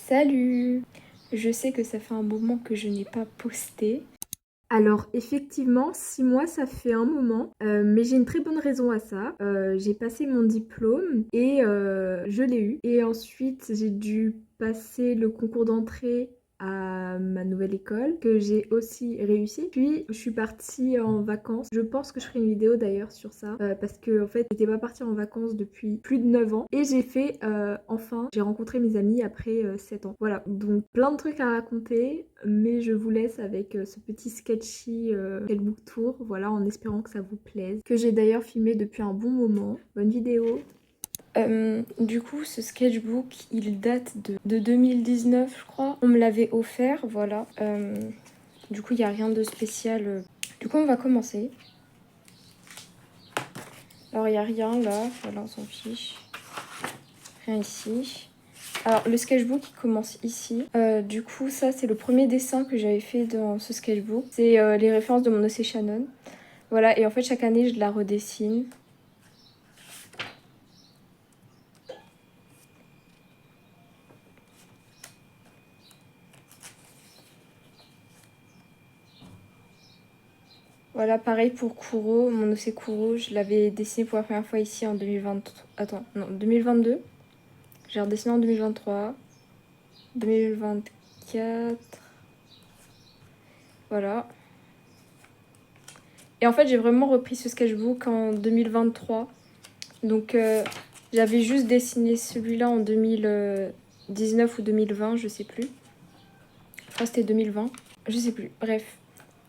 Salut! Je sais que ça fait un moment que je n'ai pas posté. Alors effectivement, 6 mois ça fait un moment, mais j'ai une très bonne raison à ça. J'ai passé mon diplôme et je l'ai eu. Et ensuite j'ai dû passer le concours d'entrée à ma nouvelle école que j'ai aussi réussi. Puis je suis partie en vacances. Je pense que je ferai une vidéo d'ailleurs sur ça parce que en fait j'étais pas partie en vacances depuis plus de 9 ans et j'ai fait enfin, j'ai rencontré mes amis après 7 ans. Voilà, donc plein de trucs à raconter, mais je vous laisse avec ce petit sketchy sketchbook tour, voilà, en espérant que ça vous plaise, que j'ai d'ailleurs filmé depuis un bon moment. Bonne vidéo. Du coup, ce sketchbook, il date de 2019, je crois. On me l'avait offert, voilà. Du coup, il n'y a rien de spécial. Du coup, on va commencer. Alors, il n'y a rien là, voilà, on s'en fiche. Rien ici. Alors, le sketchbook, il commence ici. Du coup, ça, c'est le premier dessin que j'avais fait dans ce sketchbook. C'est les références de mon OC Shannon. Voilà, et en fait, chaque année, je la redessine. Voilà, pareil pour Kuro, mon OC Kuro, je l'avais dessiné pour la première fois ici en 2023. Attends, non, 2022. J'ai redessiné en 2023. 2024. Voilà. Et en fait, j'ai vraiment repris ce sketchbook en 2023. Donc, j'avais juste dessiné celui-là en 2019 ou 2020, je sais plus. Je crois que c'était 2020. Je sais plus, bref.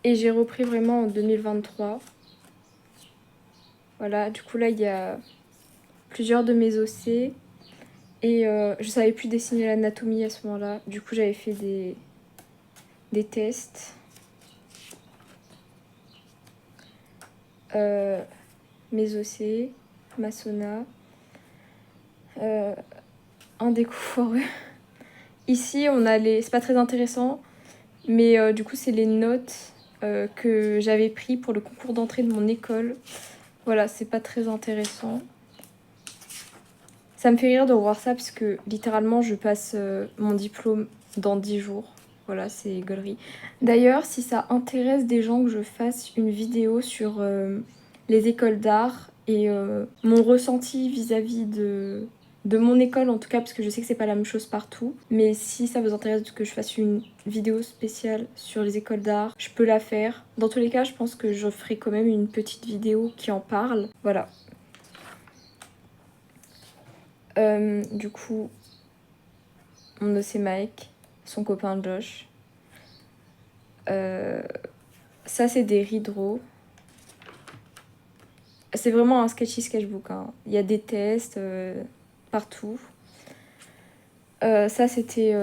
Et j'ai repris vraiment en 2023. Voilà, du coup là, il y a plusieurs de mes OC. Et je savais plus dessiner l'anatomie à ce moment-là. Du coup, j'avais fait des tests. Mes OC, Masona. Un des coups foireux. Ici, on a les... C'est pas très intéressant, mais du coup, c'est les notes que j'avais pris pour le concours d'entrée de mon école. Voilà, c'est pas très intéressant. Ça me fait rire de revoir ça parce que littéralement, je passe mon diplôme dans 10 jours. Voilà, c'est gaulerie. D'ailleurs, si ça intéresse des gens que je fasse une vidéo sur les écoles d'art et mon ressenti vis-à-vis de mon école en tout cas, parce que je sais que c'est pas la même chose partout. Mais si ça vous intéresse que je fasse une vidéo spéciale sur les écoles d'art, je peux la faire. Dans tous les cas, je pense que je ferai quand même une petite vidéo qui en parle. Voilà. Du coup, mon OC Mike, son copain Josh. Ça, c'est des rideaux. C'est vraiment un sketchy sketchbook. Hein. Il y a des tests partout. Ça, c'était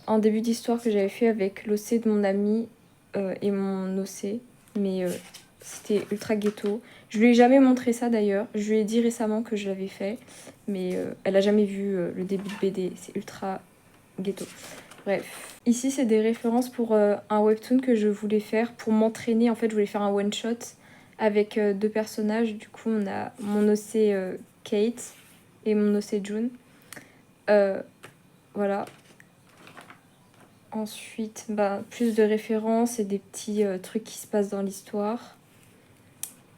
un début d'histoire que j'avais fait avec l'OC de mon ami et mon OC. Mais c'était ultra ghetto. Je lui ai jamais montré ça d'ailleurs. Je lui ai dit récemment que je l'avais fait. Mais elle a jamais vu le début de BD. C'est ultra ghetto. Bref. Ici, c'est des références pour un webtoon que je voulais faire pour m'entraîner. En fait, je voulais faire un one-shot avec deux personnages. Du coup, on a mon OC Kate et mon OC June. Voilà. Ensuite, plus de références et des petits trucs qui se passent dans l'histoire.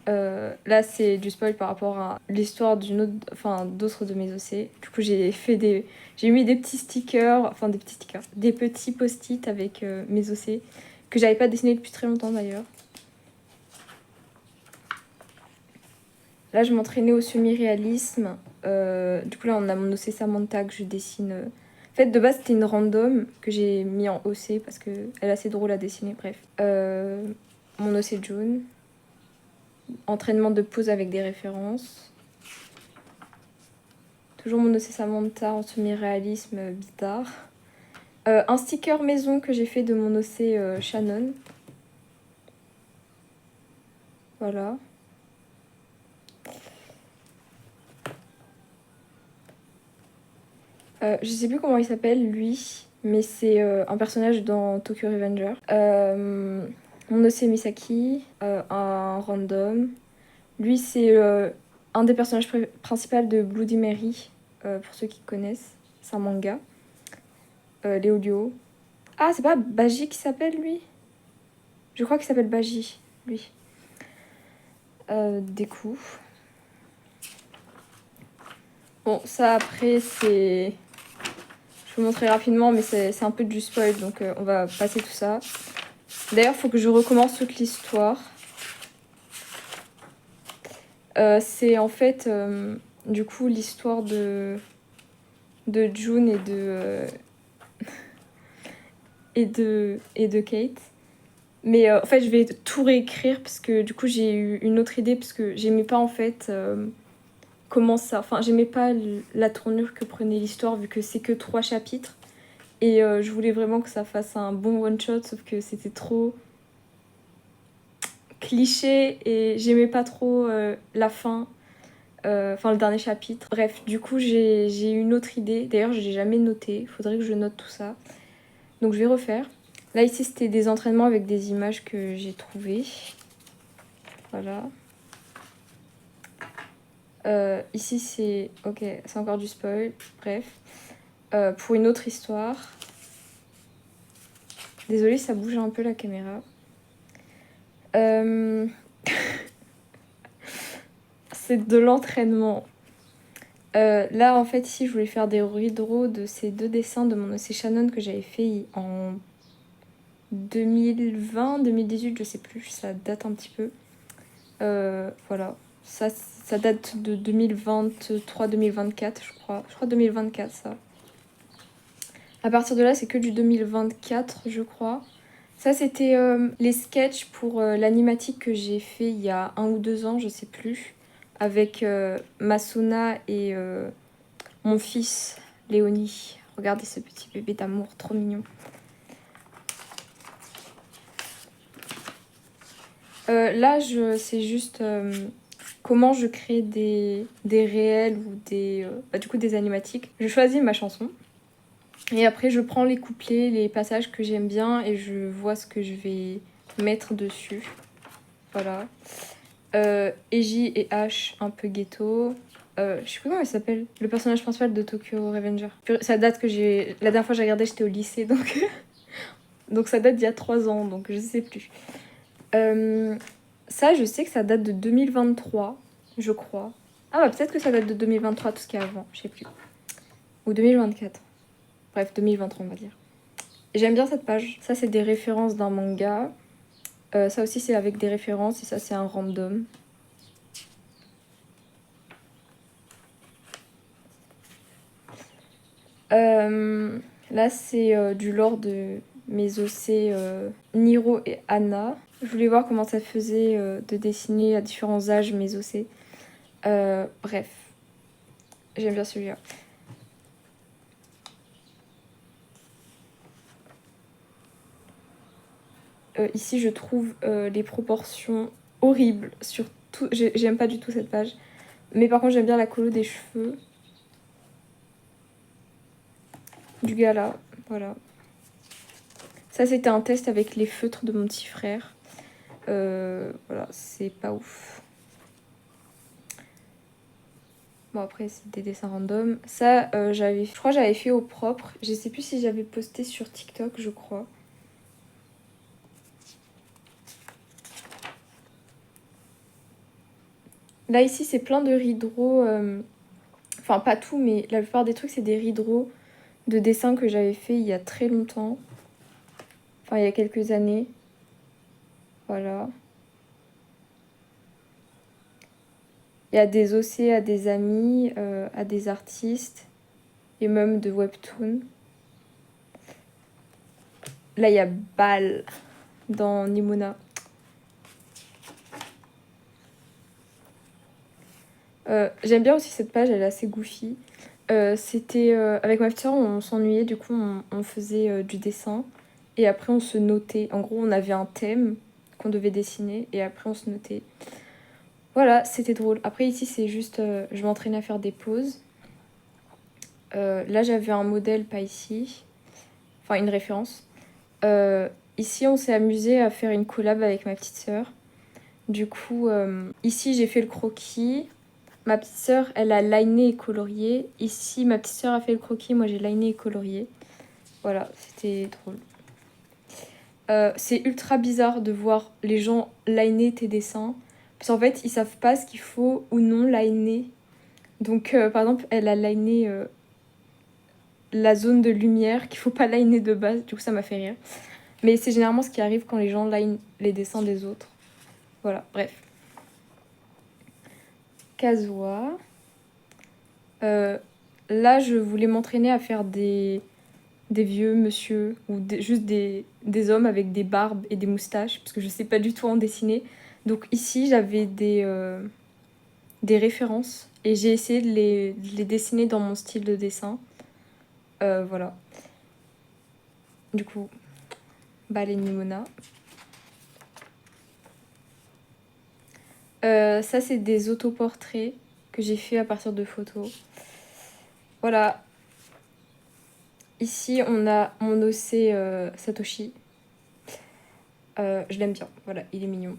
Là, c'est du spoil par rapport à l'histoire d'autres de mes OC. Du coup, j'ai mis des petits stickers, des petits post-it avec mes OC que j'avais pas dessiné depuis très longtemps d'ailleurs. Là, je m'entraînais au semi-réalisme. Du coup, là, on a mon OC Samantha que je dessine. En fait, de base, c'était une random que j'ai mis en OC parce qu'elle est assez drôle à dessiner. Bref. Mon OC June. Entraînement de pose avec des références. Toujours mon OC Samantha en semi-réalisme bizarre. Un sticker maison que j'ai fait de mon OC Shannon. Voilà. Je sais plus comment il s'appelle lui, mais c'est un personnage dans Tokyo Revenger. Mon OC Misaki, un random. Lui, c'est un des personnages principaux de Bloody Mary, pour ceux qui connaissent. C'est un manga. Léolio. Ah, c'est pas Baji qui s'appelle, lui? Je crois qu'il s'appelle Baji, lui. Deku. Bon, ça, après, c'est... Je vais vous montrer rapidement, mais c'est un peu du spoil, donc on va passer tout ça. D'ailleurs, il faut que je recommence toute l'histoire. C'est en fait, du coup, l'histoire de June et de Kate. Mais en fait, je vais tout réécrire parce que du coup, j'ai eu une autre idée parce que j'aimais pas en fait comment ça... Enfin, j'aimais pas la tournure que prenait l'histoire vu que c'est que 3 chapitres. Et je voulais vraiment que ça fasse un bon one-shot, sauf que c'était trop cliché et j'aimais pas trop la fin, enfin le dernier chapitre. Bref, du coup j'ai une autre idée, d'ailleurs je l'ai jamais noté, il faudrait que je note tout ça. Donc je vais refaire. Là ici c'était des entraînements avec des images que j'ai trouvées. Voilà. Ici c'est... Ok, c'est encore du spoil, bref. Pour une autre histoire. Désolée, ça bouge un peu la caméra. C'est de l'entraînement. Là, en fait, ici, je voulais faire des redraws de ces 2 dessins de mon OC Shannon que j'avais fait en 2020, 2018, je sais plus, ça date un petit peu. Voilà, ça date de 2023-2024, je crois. Je crois 2024, ça. À partir de là, c'est que du 2024, je crois. Ça, c'était les sketchs pour l'animatique que j'ai fait il y a 1 ou 2 ans, je sais plus. Avec Masuna et mon fils, Léonie. Regardez ce petit bébé d'amour, trop mignon. Là, c'est juste comment je crée des réels ou du coup des animatiques. Je choisis ma chanson. Et après, je prends les couplets, les passages que j'aime bien et je vois ce que je vais mettre dessus. Voilà. Eiji et H, un peu ghetto. Je sais plus comment il s'appelle, le personnage principal de Tokyo Revenger. Ça date que j'ai... La dernière fois que j'ai regardé, j'étais au lycée, donc... donc ça date d'il y a 3 ans, donc je sais plus. Ça, je sais que ça date de 2023, je crois. Ah bah peut-être que ça date de 2023, tout ce qu'il y a avant, je sais plus. Ou 2024. Bref, 2023, on va dire. J'aime bien cette page. Ça, c'est des références d'un manga. Ça aussi, c'est avec des références, et ça, c'est un random. Là, c'est du lore de mes OC Niro et Anna. Je voulais voir comment ça faisait de dessiner à différents âges mes OC. Bref, j'aime bien celui-là. Ici, je trouve les proportions horribles sur tout. J'aime pas du tout cette page. Mais par contre, j'aime bien la colo des cheveux. Du gars là, voilà. Ça, c'était un test avec les feutres de mon petit frère. Voilà, c'est pas ouf. Bon, après, c'est des dessins random. Ça, je crois que j'avais fait au propre. Je sais plus si j'avais posté sur TikTok, je crois. Là, ici, c'est plein de rideaux. Enfin, pas tout, mais la plupart des trucs, c'est des rideaux de dessins que j'avais fait il y a très longtemps. Enfin, il y a quelques années. Voilà. Il y a des OC à des amis, à des artistes et même de webtoon. Là, il y a Bal dans Nimona. J'aime bien aussi cette page, elle est assez goofy. C'était avec ma petite soeur, on s'ennuyait, du coup on faisait du dessin et après on se notait. En gros, on avait un thème qu'on devait dessiner et après on se notait. Voilà, c'était drôle. Après ici, c'est juste, je m'entraînais à faire des pauses. Là, j'avais un modèle, pas ici. Enfin, une référence. Ici, on s'est amusé à faire une collab avec ma petite sœur. Du coup, ici, j'ai fait le croquis. Ma petite sœur, elle a liné et colorié. Ici, ma petite sœur a fait le croquis, moi j'ai liné et colorié. Voilà, c'était drôle. C'est ultra bizarre de voir les gens liner tes dessins. Parce qu'en fait, ils savent pas ce qu'il faut ou non liner. Donc, par exemple, elle a liné la zone de lumière qu'il faut pas liner de base. Du coup, ça m'a fait rire. Mais c'est généralement ce qui arrive quand les gens line les dessins des autres. Voilà, bref. Kazuha. Là, je voulais m'entraîner à faire des vieux monsieur ou juste des hommes avec des barbes et des moustaches parce que je sais pas du tout en dessiner. Donc ici, j'avais des références et j'ai essayé de les dessiner dans mon style de dessin. Voilà. Du coup, Baleine Nimona. Ça, c'est des autoportraits que j'ai fait à partir de photos. Voilà. Ici, on a mon OC Satoshi. Je l'aime bien. Voilà, il est mignon.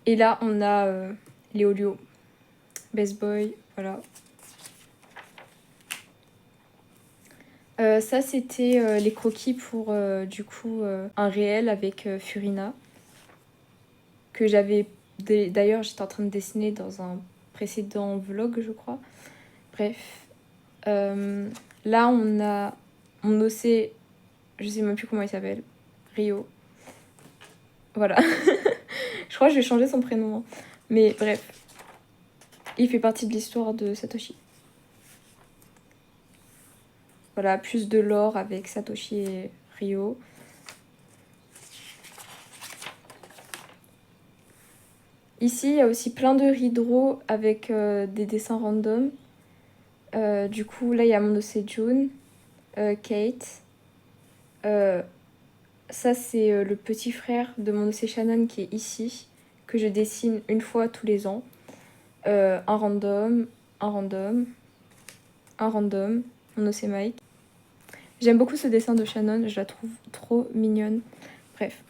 Et là, on a Léolio. Best Boy. Voilà. Ça, c'était les croquis pour, du coup, un réel avec Furina. Que j'avais... D'ailleurs, j'étais en train de dessiner dans un précédent vlog, je crois. Bref. Là, on a mon OC, je sais même plus comment il s'appelle. Rio. Voilà. Je crois que je vais changer son prénom. Hein. Mais bref. Il fait partie de l'histoire de Satoshi. Voilà, plus de lore avec Satoshi et Rio. Ici, il y a aussi plein de rideaux avec des dessins random. Du coup, là, il y a mon OC June, Kate. Ça, c'est le petit frère de mon OC Shannon qui est ici, que je dessine une fois tous les ans. Un random, un random, un random, mon OC Mike. J'aime beaucoup ce dessin de Shannon, je la trouve trop mignonne. Bref.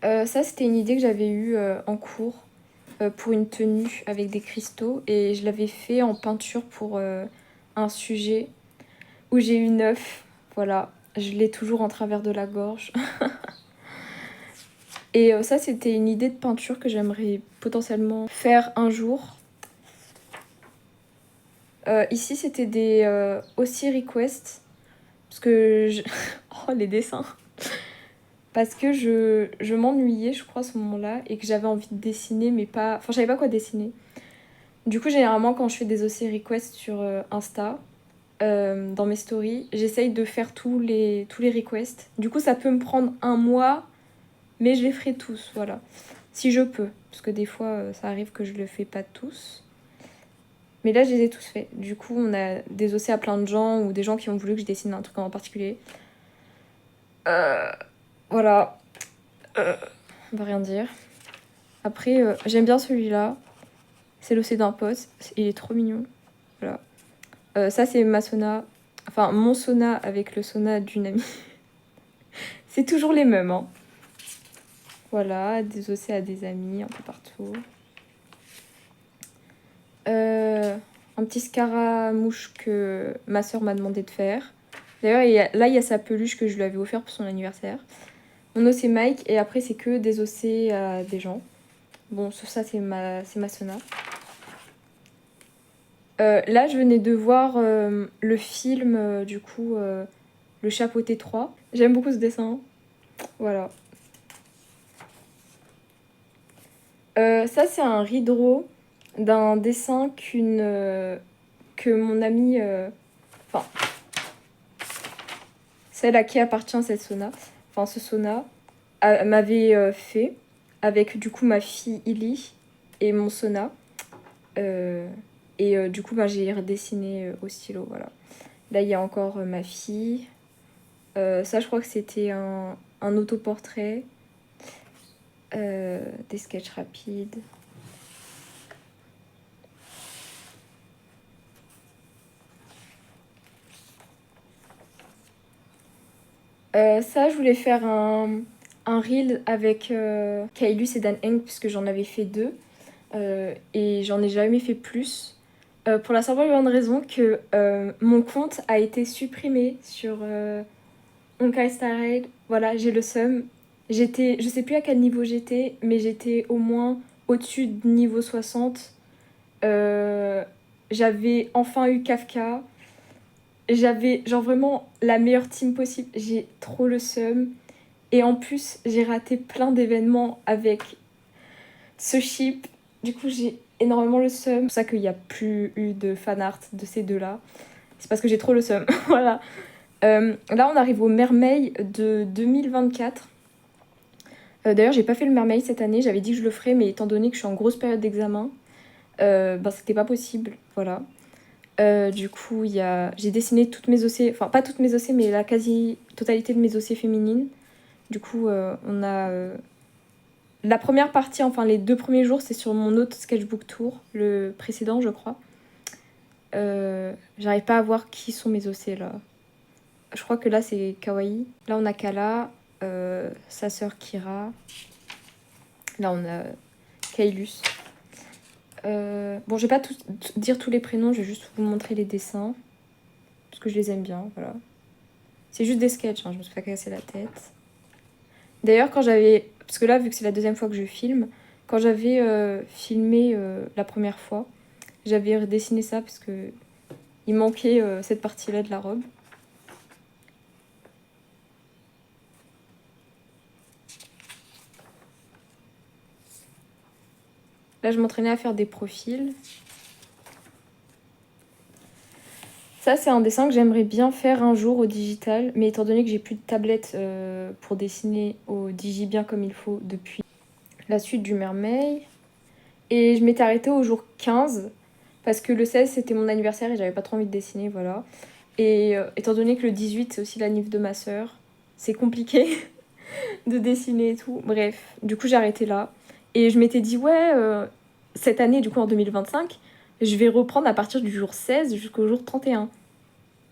Ça, c'était une idée que j'avais eue en cours pour une tenue avec des cristaux. Et je l'avais fait en peinture pour un sujet où j'ai eu 9. Voilà, je l'ai toujours en travers de la gorge. Et ça, c'était une idée de peinture que j'aimerais potentiellement faire un jour. Ici, c'était des aussi requests. Parce que... oh, les dessins. Parce que je m'ennuyais, je crois, à ce moment-là. Et que j'avais envie de dessiner, mais pas... Enfin, je savais pas quoi dessiner. Du coup, généralement, quand je fais des OC requests sur Insta, dans mes stories, j'essaye de faire tous les requests. Du coup, ça peut me prendre un mois, mais je les ferai tous, voilà. Si je peux, parce que des fois, ça arrive que je le fais pas tous. Mais là, je les ai tous faits. Du coup, on a des OC à plein de gens ou des gens qui ont voulu que je dessine un truc en particulier. Voilà. On va rien dire. Après, j'aime bien celui-là. C'est l'OC d'un pote. Il est trop mignon. Voilà. Ça, c'est ma Sona. Enfin, mon Sona avec le Sona d'une amie. C'est toujours les mêmes, hein. Voilà, des OC à des amis, un peu partout. Un petit scaramouche que ma soeur m'a demandé de faire. D'ailleurs, là, il y a sa peluche que je lui avais offert pour son anniversaire. Mon OC Mike, et après, c'est que des OC à des gens. Bon, ça, c'est ma Sona. Là, je venais de voir le film, du coup, Le Chapeauté 3. J'aime beaucoup ce dessin. Voilà. Ça, c'est un rideau d'un dessin que mon amie... Enfin, celle à qui appartient cette Sona, enfin ce Sona, m'avait fait avec du coup ma fille Illy et mon Sona. Du coup, j'ai redessiné au stylo, voilà. Là, il y a encore ma fille. Ça, je crois que c'était un autoportrait. Des sketchs rapides. Ça, je voulais faire un reel avec Kailus et Dan Heng, puisque j'en avais fait 2. Et j'en ai jamais fait plus. Pour la simple et bonne raison que mon compte a été supprimé sur Honkai Star Rail. Voilà, j'ai le seum. Je sais plus à quel niveau j'étais, mais j'étais au moins au-dessus de niveau 60. J'avais enfin eu Kafka. J'avais genre vraiment la meilleure team possible. J'ai trop le seum. Et en plus, j'ai raté plein d'événements avec ce ship. Du coup, j'ai énormément le seum. C'est pour ça qu'il n'y a plus eu de fanart de ces deux-là. C'est parce que j'ai trop le seum. Voilà. Là, on arrive au Mermaid de 2024. D'ailleurs, j'ai pas fait le Mermaid cette année. J'avais dit que je le ferais, mais étant donné que je suis en grosse période d'examen, c'était pas possible. Voilà. Du coup, j'ai dessiné toutes mes OC, enfin pas toutes mes OC, mais la quasi-totalité de mes OC féminines. Du coup, on a la première partie, enfin les 2 premiers jours, c'est sur mon autre sketchbook tour, le précédent, je crois. J'arrive pas à voir qui sont mes OC là. Je crois que là c'est Kawaii. Là on a Kala, sa sœur Kira. Là on a Kailus. Bon, je vais pas dire tous les prénoms, je vais juste vous montrer les dessins. Parce que je les aime bien, voilà. C'est juste des sketchs, hein, je me suis pas cassé la tête. D'ailleurs, quand j'avais... Parce que là, vu que c'est la deuxième fois que je filme, quand j'avais filmé la première fois, j'avais redessiné ça parce que il manquait cette partie-là de la robe. Là, je m'entraînais à faire des profils. Ça, c'est un dessin que j'aimerais bien faire un jour au digital, mais étant donné que j'ai plus de tablette pour dessiner au digi bien comme il faut depuis la suite du Mermaid. Et je m'étais arrêtée au jour 15, parce que le 16, c'était mon anniversaire et j'avais pas trop envie de dessiner, voilà. Et étant donné que le 18, c'est aussi l'anniv de ma sœur, c'est compliqué de dessiner et tout. Bref, du coup, j'ai arrêté là. Et je m'étais dit, ouais, cette année, du coup, en 2025, je vais reprendre à partir du jour 16 jusqu'au jour 31.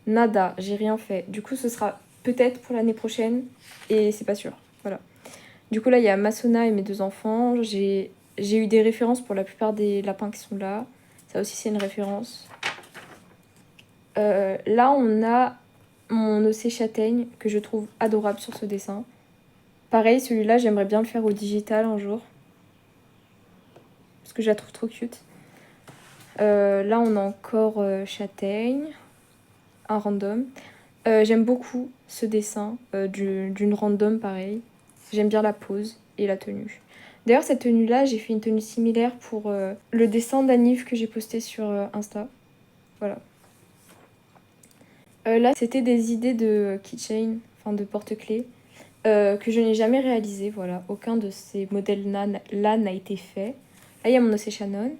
Nada, j'ai rien fait. Du coup, ce sera peut-être pour l'année prochaine, et c'est pas sûr. Voilà. Du coup, là, il y a Masona et mes 2 enfants. J'ai eu des références pour la plupart des lapins qui sont là. Ça aussi, c'est une référence. Là, on a mon OC châtaigne que je trouve adorable sur ce dessin. Pareil, celui-là, j'aimerais bien le faire au digital un jour. Parce que je la trouve trop cute. Là, on a encore châtaigne. Un random. J'aime beaucoup ce dessin d'une random, pareil. J'aime bien la pose et la tenue. D'ailleurs, cette tenue-là, j'ai fait une tenue similaire pour le dessin d'Anniv que j'ai posté sur Insta. Voilà. Là, c'était des idées de keychain, enfin de porte-clés, que je n'ai jamais réalisé. Voilà, aucun de ces modèles-là n'a été fait. Là, il y a mon OC Shannon.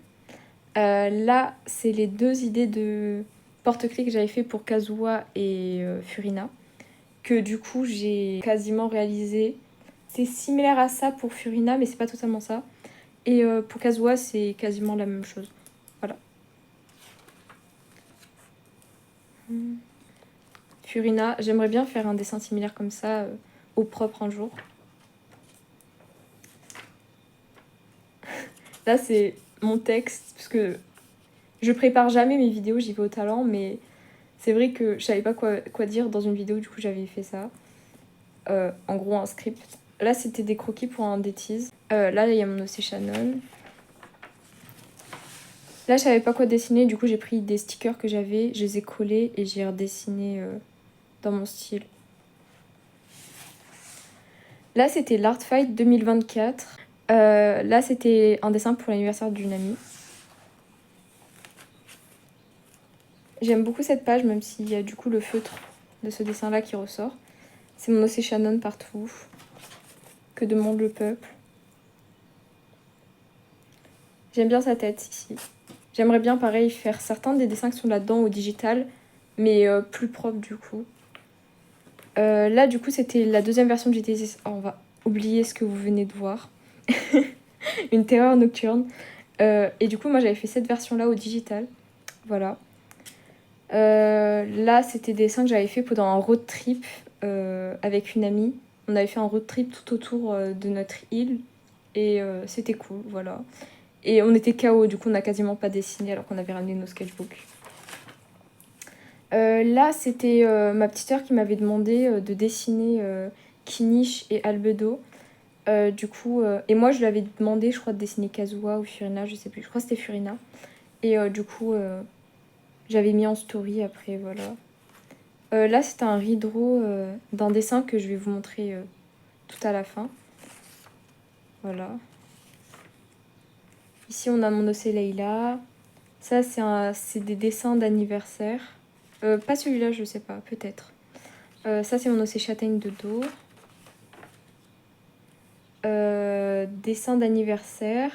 Là, c'est les 2 idées de porte-clés que j'avais fait pour Kazuha et Furina, que du coup, j'ai quasiment réalisé. C'est similaire à ça pour Furina, mais c'est pas totalement ça. Et pour Kazuha, c'est quasiment la même chose. Voilà. Furina, j'aimerais bien faire un dessin similaire comme ça au propre un jour. Là, c'est mon texte, parce que je prépare jamais mes vidéos, j'y vais au talent, mais c'est vrai que je savais pas quoi dire dans une vidéo, du coup j'avais fait ça. En gros, un script. Là, c'était des croquis pour un des teas. Là, il y a mon OC Shannon. Là, je savais pas quoi dessiner, du coup j'ai pris des stickers que j'avais, je les ai collés et j'ai redessiné dans mon style. Là, c'était l'Art Fight 2024. Là, c'était un dessin pour l'anniversaire d'une amie. J'aime beaucoup cette page, même s'il y a du coup le feutre de ce dessin-là qui ressort. C'est mon OC Shannon partout. Que demande le peuple? J'aime bien sa tête ici. J'aimerais bien, pareil, faire certains des dessins qui sont là-dedans au digital, mais plus propres du coup. Là, du coup, c'était la deuxième version de GTS. Oh, on va oublier ce que vous venez de voir. Une terreur nocturne. Et du coup, moi, j'avais fait cette version-là au digital. Voilà. Là, c'était des dessins que j'avais fait pendant un road trip avec une amie. On avait fait un road trip tout autour de notre île. Et c'était cool, voilà. Et on était KO, du coup on n'a quasiment pas dessiné alors qu'on avait ramené nos sketchbooks. Là, c'était ma petite sœur qui m'avait demandé de dessiner Kinish et Albedo. Du coup, et moi je lui avais demandé, je crois, de dessiner Kazuha ou Furina, je sais plus. Je crois que c'était Furina. Et du coup, j'avais mis en story après, voilà. Là, c'était un redraw d'un dessin que je vais vous montrer tout à la fin. Voilà. Ici, on a mon Océ Leila. Ça, c'est des dessins d'anniversaire. Pas celui-là, je sais pas, peut-être. Ça, c'est mon Océ Châtaigne de dos. Dessin d'anniversaire.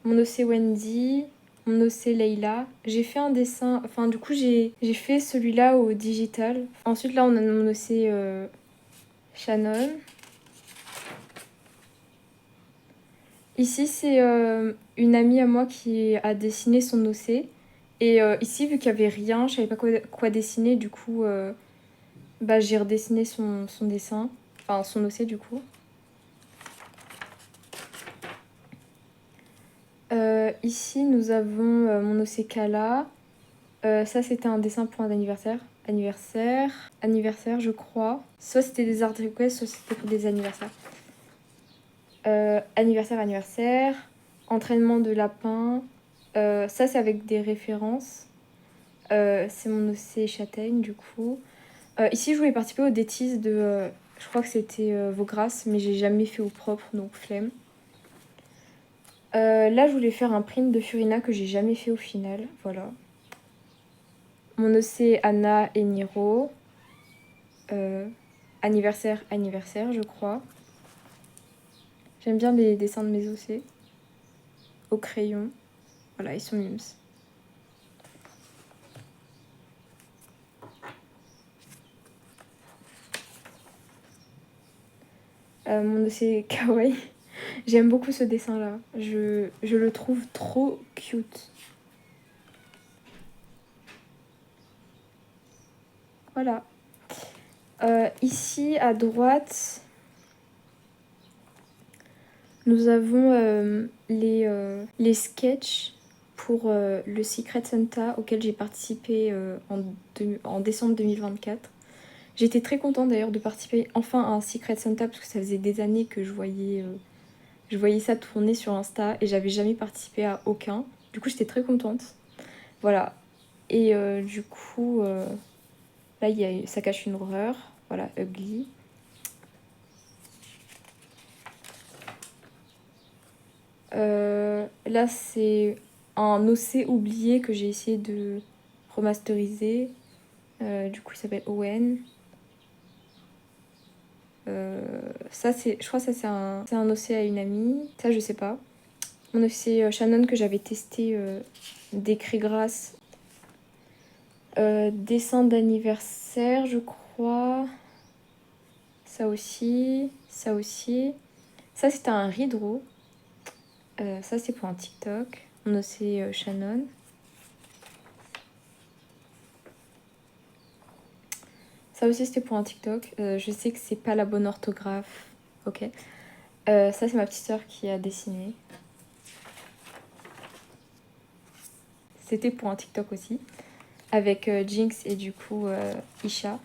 Mon Océ Wendy. Mon Océ Leila. J'ai fait un dessin... Enfin, du coup, j'ai fait celui-là au digital. Ensuite, là, on a mon Océ Shannon. Ici, c'est une amie à moi qui a dessiné son Océ. Et ici, vu qu'il n'y avait rien, je savais pas quoi dessiner, du coup, bah, j'ai redessiné son dessin. Enfin, son Océ, du coup. Ici, nous avons mon Océ Kala. Ça, c'était un dessin pour un anniversaire. Anniversaire, je crois. Soit c'était des art requests, soit c'était pour des anniversaires. Anniversaire. Entraînement de lapin. Ça, c'est avec des références. C'est mon Océ Châtaigne, du coup. Ici, je voulais participer au détis de... je crois que c'était Vos Grâces, mais j'ai jamais fait au propre, donc flemme. Là, je voulais faire un print de Furina que j'ai jamais fait au final. Voilà. Mon Océ Anna et Niro. Anniversaire, je crois. J'aime bien les dessins de mes Océ. Au crayon. Voilà, ils sont mimes. Mon Océ Kawaii. J'aime beaucoup ce dessin-là. Je le trouve trop cute. Voilà. Ici, à droite, nous avons les sketchs pour le Secret Santa auquel j'ai participé en décembre 2024. J'étais très contente d'ailleurs de participer enfin à un Secret Santa parce que ça faisait des années que je voyais ça tourner sur Insta et j'avais jamais participé à aucun. Du coup, j'étais très contente. Voilà. Et du coup, là, ça cache une horreur. Voilà, Ugly. Là, c'est un Océ oublié que j'ai essayé de remasteriser. Du coup, il s'appelle Owen. Ça, je crois que ça, c'est un Océ à une amie. Ça, je sais pas. Mon Océ Shannon que j'avais testé d'écrit grâce. Dessin d'anniversaire, je crois. Ça aussi. Ça aussi. Ça, c'était un redraw. Ça, c'est pour un TikTok. Mon Océ Shannon. Ça aussi, c'était pour un TikTok. Je sais que c'est pas la bonne orthographe. Ok. Ça, c'est ma petite sœur qui a dessiné. C'était pour un TikTok aussi. Avec Jinx et du coup Isha.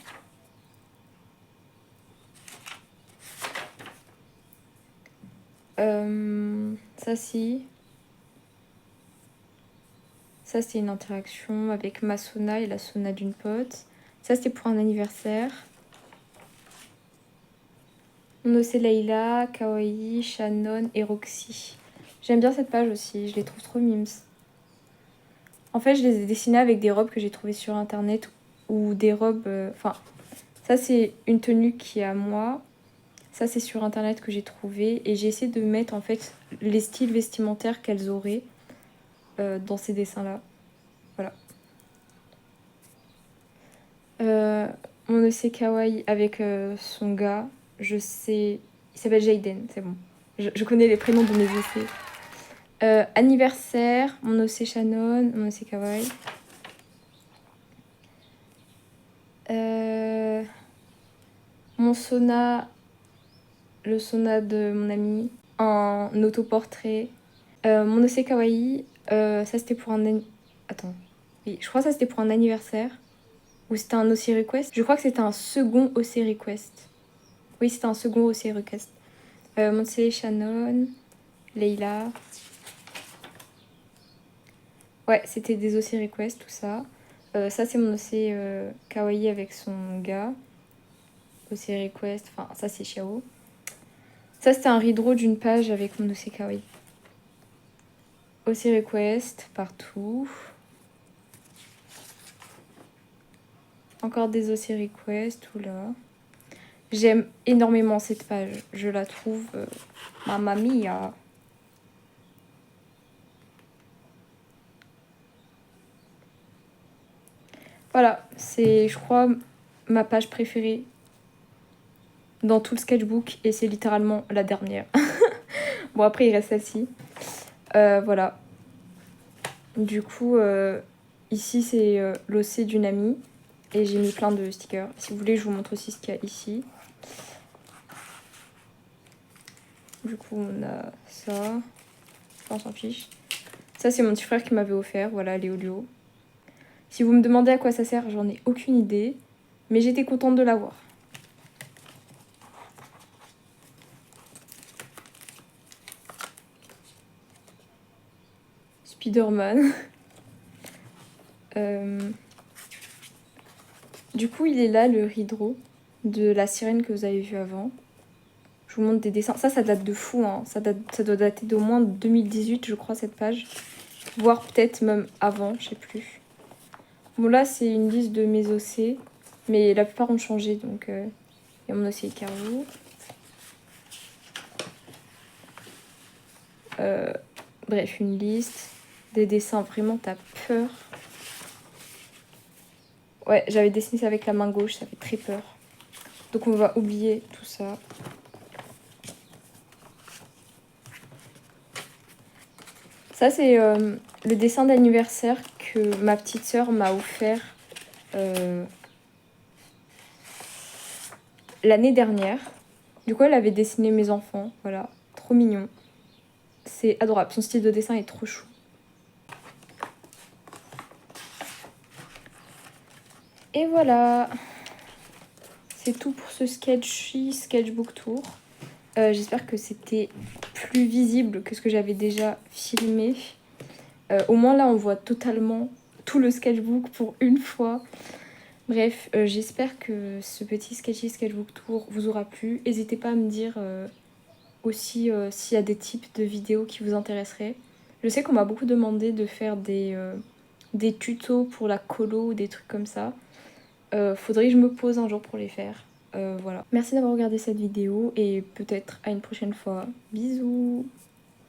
Ça, si. Ça, c'est une interaction avec ma Sona et la Sona d'une pote. Ça, c'était pour un anniversaire. Nose Leila, Kawaii, Shannon et Roxy. J'aime bien cette page aussi, je les trouve trop mimes. En fait, je les ai dessinées avec des robes que j'ai trouvées sur internet ou des robes... Enfin, ça c'est une tenue qui est à moi. Ça c'est sur internet que j'ai trouvé. Et j'ai essayé de mettre en fait les styles vestimentaires qu'elles auraient dans ces dessins-là. Voilà. Mon Océ Kawaii avec son gars, je sais... Il s'appelle Jaden, c'est bon. Je connais les prénoms de mes essais. Anniversaire, mon Océ Shannon, mon Océ Kawaii. Mon Sona, le Sona de mon ami. Un autoportrait. Mon Ose Kawaii, ça c'était pour un... Attends. Oui, je crois que ça c'était pour un anniversaire. Ou c'était un Ose Request. Je crois que c'était un second Ose Request. Oui, c'était un second Ose Request. Monse Shannon, Leila. Ouais, c'était des Ose Request, tout ça. Ça c'est mon Ose Kawaii avec son gars. Ose Request, enfin ça c'est Xiao. Ça c'était un redraw d'une page avec mon Ose Kawaii. Ose Request, partout. Encore des Ose Request, oula. J'aime énormément cette page. Je la trouve... Mamma mia. Voilà, c'est, je crois, ma page préférée dans tout le sketchbook. Et c'est littéralement la dernière. Bon, après, il reste celle-ci. Voilà. Du coup, ici, c'est l'OC d'une amie. Et j'ai mis plein de stickers. Si vous voulez, je vous montre aussi ce qu'il y a ici. Du coup, on a ça. On s'en fiche. Ça, c'est mon petit frère qui m'avait offert. Voilà, Léolio. Si vous me demandez à quoi ça sert, j'en ai aucune idée. Mais j'étais contente de l'avoir. Spider-Man. Du coup, il est là, le redraw de la sirène que vous avez vu avant. Je vous montre des dessins. Ça date de fou, hein. Ça doit dater d'au moins 2018, je crois, cette page. Voire peut-être même avant, je sais plus. Bon, là, c'est une liste de mes OC. Mais la plupart ont changé, donc... il y a mon OC Icaro. Bref, une liste. Des dessins, vraiment, t'as peur. Ouais, j'avais dessiné ça avec la main gauche, ça fait très peur. Donc on va oublier tout ça. Ça, c'est le dessin d'anniversaire que ma petite sœur m'a offert l'année dernière. Du coup, elle avait dessiné mes enfants. Voilà, trop mignon. C'est adorable. Son style de dessin est trop chou. Et voilà. C'est tout pour ce sketchbook tour. J'espère que c'était plus visible que ce que j'avais déjà filmé. Au moins là, on voit totalement tout le sketchbook pour une fois. Bref, j'espère que ce petit sketchbook tour vous aura plu. N'hésitez pas à me dire aussi s'il y a des types de vidéos qui vous intéresseraient. Je sais qu'on m'a beaucoup demandé de faire des tutos pour la colo ou des trucs comme ça. Faudrait que je me pose un jour pour les faire. Voilà. Merci d'avoir regardé cette vidéo et peut-être à une prochaine fois. Bisous!